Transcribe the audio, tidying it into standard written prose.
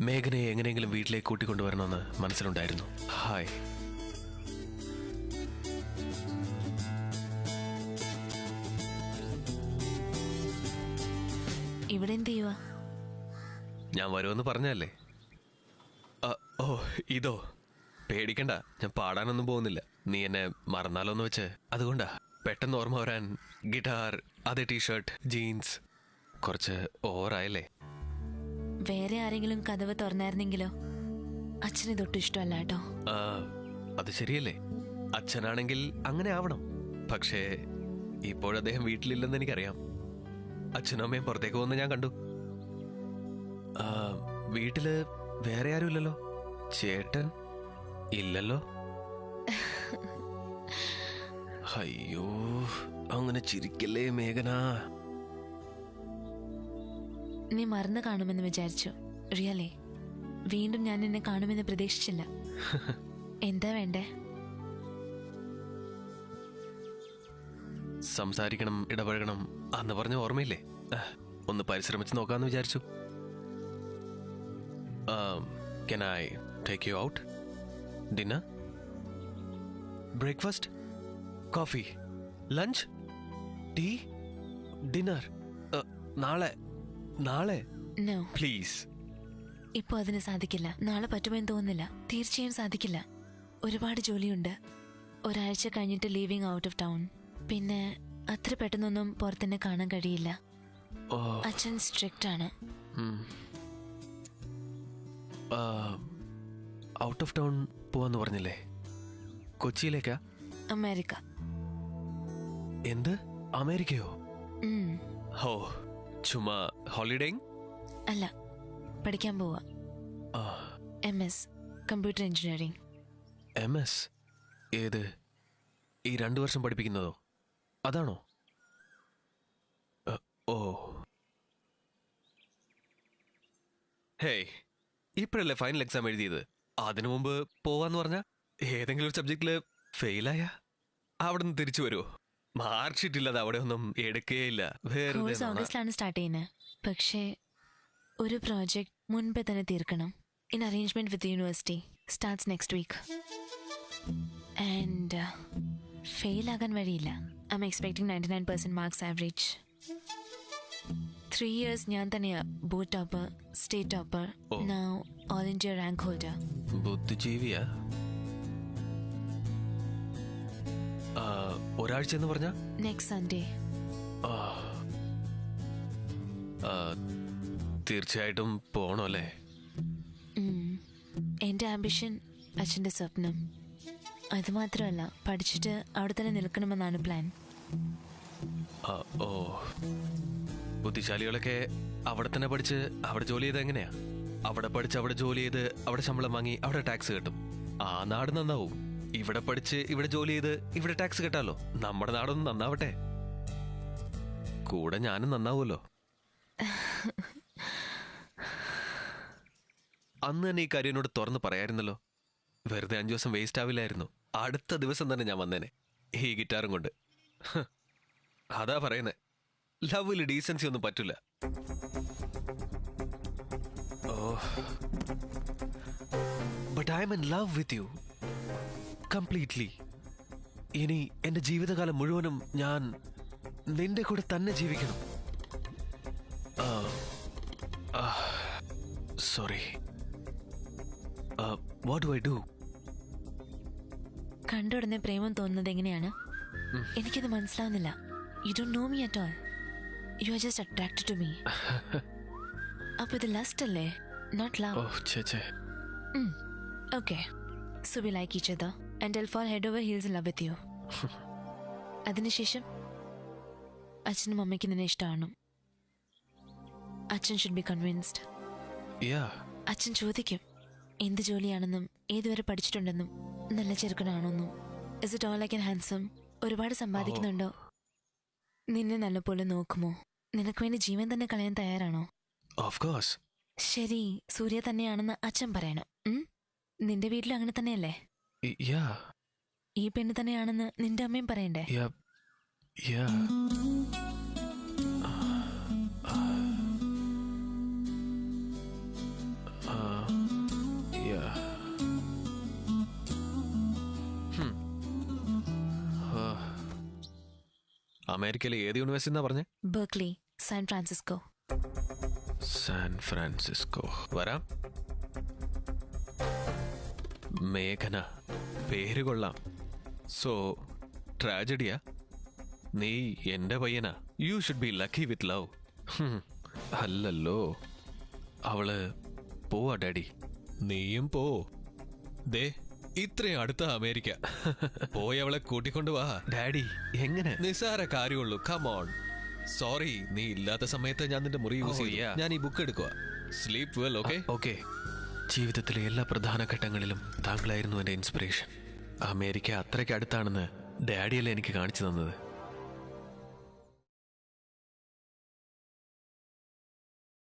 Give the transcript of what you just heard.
മേഘനയെ എങ്ങനെയെങ്കിലും വീട്ടിലേക്ക് കൂട്ടിക്കൊണ്ടുവരണമെന്ന് മനസ്സിലുണ്ടായിരുന്നു. ഹായ്. ഇവിടെ എന്ത് ചെയ്യുക? ഞാൻ വരുമെന്ന് പറഞ്ഞല്ലേ. ഓ ഇതോ, പേടിക്കണ്ട, ഞാൻ പാടാനൊന്നും പോകുന്നില്ല. നീ എന്നെ മറന്നാലോന്ന് വെച്ച് അതുകൊണ്ടാ. പെട്ടെന്ന് ഓർമ്മ വരാൻ ഗിറ്റാർ, അതേ ടീഷർട്ട്, ജീൻസ് കുറച്ച് ഓവറായല്ലേ. വേറെ ആരെങ്കിലും കതവ് തുറന്നായിരുന്നെങ്കിലോ? അച്ഛന് തൊട്ട് ഇഷ്ടമല്ല കേട്ടോ. അത് ശരിയല്ലേ, അച്ഛനാണെങ്കിൽ അങ്ങനെ ആവണം. പക്ഷേ ഇപ്പോഴദ്ദേഹം വീട്ടിലില്ലെന്ന് എനിക്കറിയാം. അച്ഛനും അമ്മയും പുറത്തേക്ക് പോകുന്ന ഞാൻ കണ്ടു. വീട്ടില് വേറെ ആരും ഇല്ലല്ലോ? ചേട്ടൻ ഇല്ലല്ലോ? അയ്യോ, അങ്ങനെ ചിരിക്കല്ലേ മേഘന. നീ മറന്നു കാണുമെന്ന് വിചാരിച്ചു. റിയലി വീണ്ടും ഞാൻ നിന്നെ കാണുമെന്ന് പ്രതീക്ഷിച്ചില്ല. എന്താ വേണ്ടേ? സംസാരിക്കണം, ഇടപഴകണം അന്ന് പറഞ്ഞ ഓർമ്മയില്ലേ? ഒന്ന് പരിശ്രമിച്ച് നോക്കാന്ന് വിചാരിച്ചു. Can I take you out? Dinner? Breakfast? Coffee? Lunch? Tea? Dinner? നാളെ നോ പ്ലീസ്. ഇപ്പോൾ അതിന് സാധിക്കില്ല. നാളെ പറ്റുമെന്ന് തോന്നുന്നില്ല. തീർച്ചയായും സാധിക്കില്ല. ഒരുപാട് ജോലിയുണ്ട്. ഒരാഴ്ച കഴിഞ്ഞിട്ട് ലീവിങ് ഔട്ട് ഓഫ് ടൗൺ. പിന്നെ അത്ര പെട്ടെന്നൊന്നും പുറത്തന്നെ കാണാൻ കഴിയില്ല. അച്ഛൻ സ്ട്രിക്റ്റ് ആണ്. ഔട്ട് ഓഫ് ടൗൺ പോവാന്ന് പറഞ്ഞില്ലേ? കൊച്ചിയിലേക്കാ? അമേരിക്ക. എന്ത്, അമേരിക്കയോ? ഹോ, ചുമ്മാ ഹോളിഡേ? അല്ല, പഠിക്കാൻ പോവാ. MS computer engineering. MS? ഏത്, ഈ 2 വർഷം പഠിപ്പിക്കുന്നതോ? അതാണോ? ഓ ഹേയ്, ഇപ്പോഴല്ലേ ഫൈനൽ എക്സാം എഴുതിയത്? അതിനു മുമ്പ് പോവാന്ന് പറഞ്ഞ ഏതെങ്കിലും ഒരു സബ്ജക്റ്റില് ഫെയിലായ അവിടെ നിന്ന് തിരിച്ചു വരുമോ? മാർക്ക് ഷീറ്റ് ഇല്ലാതെ അവിടെ ഒന്നും എടുക്കേയില്ല. ഓഗസ്റ്റിലാണ് സ്റ്റാർട്ട് ചെയ്യുന്നത്. പക്ഷേ ഒരു പ്രോജക്റ്റ് മുൻപേ തന്നെ തീർക്കണം. In arrangement with university starts next week. And fail ആകാൻ വഴിയില്ല. I'm expecting 99% marks average. 3 years ഞാൻ തന്നെയാ both topper, state topper, now all India rank holder. ബുദ്ധിജീവിയാ? ഒരാഴ്ച എന്ന് പറഞ്ഞ നെക്സ്റ്റ് സൺഡേ. തീർച്ചയായിട്ടും പോണോ അല്ലേ? എൻ്റെ ആംബിഷൻ അച്ഛൻ്റെ സ്വപ്നം. അതുമാത്രമല്ല, പഠിച്ചിട്ട് അവിടെ തന്നെ നിൽക്കണമെന്നാണ് പ്ലാൻ. ഓ, ബുദ്ധിശാലികളൊക്കെ അവിടെ തന്നെ പഠിച്ച് അവിടെ ജോലി ചെയ്ത് എങ്ങനെയാ? അവിടെ പഠിച്ച് അവിടെ ജോലി ചെയ്ത് അവിടെ ശമ്പളം വാങ്ങി അവിടെ ടാക്സ് കിട്ടും. ആ നാട് നന്നാവും. ഇവിടെ പഠിച്ച് ഇവിടെ ജോലി ചെയ്ത് ഇവിടെ ടാക്സ് കിട്ടാലോ. നമ്മുടെ നാടൊന്നും നന്നാവട്ടെ, കൂടെ ഞാനും നന്നാവുമല്ലോ. അന്ന് തന്നെ ഈ കാര്യം എന്നോട് തുറന്ന് പറയായിരുന്നല്ലോ. വെറുതെ 5 ദിവസം വേസ്റ്റ് ആവില്ലായിരുന്നു. അടുത്ത ദിവസം തന്നെ ഞാൻ വന്നേനെ ഈ ഗിറ്റാറും കൊണ്ട്. അതാ പറയുന്നേ, ലവിൽ ഡീസൻസി ഒന്നും പറ്റില്ല. But I'm in love with you completely. ഇനി എന്റെ ജീവിതകാലം മുഴുവനും ഞാൻ നിന്റെ കൂടെ തന്നെ ജീവിക്കണം. Sorry, what do I do? കണ്ടുടനെ പ്രേമം തോന്നുന്നത് എങ്ങനെയാണ്? എനിക്കത് മനസ്സിലാവുന്നില്ല. You don't know me at all. You are just attracted to me. അപ്പൊ ഇത് ലസ്റ്റ് അല്ലേ, not love. Okay, so we like each other and I'll fall head over heels in love with you. അതിനുശേഷം അച്ഛനും അമ്മയ്ക്ക് നിന്നെ ഇഷ്ടമാണ്. അച്ഛൻ should be convinced. അച്ഛൻ ചോദിക്കും എന്ത് ജോലിയാണെന്നും ഏതുവരെ പഠിച്ചിട്ടുണ്ടെന്നും നല്ല ചെറുക്കനാണോന്നും. Is it all like an handsome? ഒരുപാട് സമ്പാദിക്കുന്നുണ്ടോ? നിന്നെ നല്ലപോലെ നോക്കുമോ? നിനക്ക് വേണ്ടി ജീവൻ തന്നെ കളയാൻ തയ്യാറാണോ? Of course. ശരി, സൂര്യ തന്നെയാണെന്ന് അച്ഛൻ പറയണം. നിന്റെ വീട്ടിലും അങ്ങനെ തന്നെയല്ലേ? ഈ പെണ്ണ് തന്നെയാണെന്ന് നിന്റെ അമ്മയും പറയണ്ടേ? അമേരിക്കയിലെ ഏത് യൂണിവേഴ്സിറ്റി എന്നാ പറഞ്ഞേ? Berkeley, San Francisco. San Francisco. വരാം. മേഘന, പേര് കൊള്ളാം. സോ ട്രാജഡിയാ? നീ എന്റെ പയ്യനാ. You should be lucky with love. അല്ലല്ലോ. അവള് പോവാ ഡാഡി. നീയും പോ. ദേ, ഇത്രയും അടുത്ത അമേരിക്ക. പോയി അവളെ കൂട്ടിക്കൊണ്ടു വാ ഡാഡി. എങ്ങനെ? നിസ്സാര കാര്യമുള്ളൂ. കമോൺ. സോറി, നീ ഇല്ലാത്ത സമയത്ത് ഞാൻ നിന്റെ മുറി യൂസ് ചെയ്യാ. ഞാൻ ഈ ബുക്ക് എടുക്കുക. Sleep well. Okay okay. ജീവിതത്തിലെ എല്ലാ പ്രധാന ഘട്ടങ്ങളിലും താങ്കളായിരുന്നു എന്റെ ഇൻസ്പിറേഷൻ. അമേരിക്ക അത്രയ്ക്ക് അടുത്താണെന്ന് ഡാഡിയല്ലേ എനിക്ക് കാണിച്ചു തന്നത്.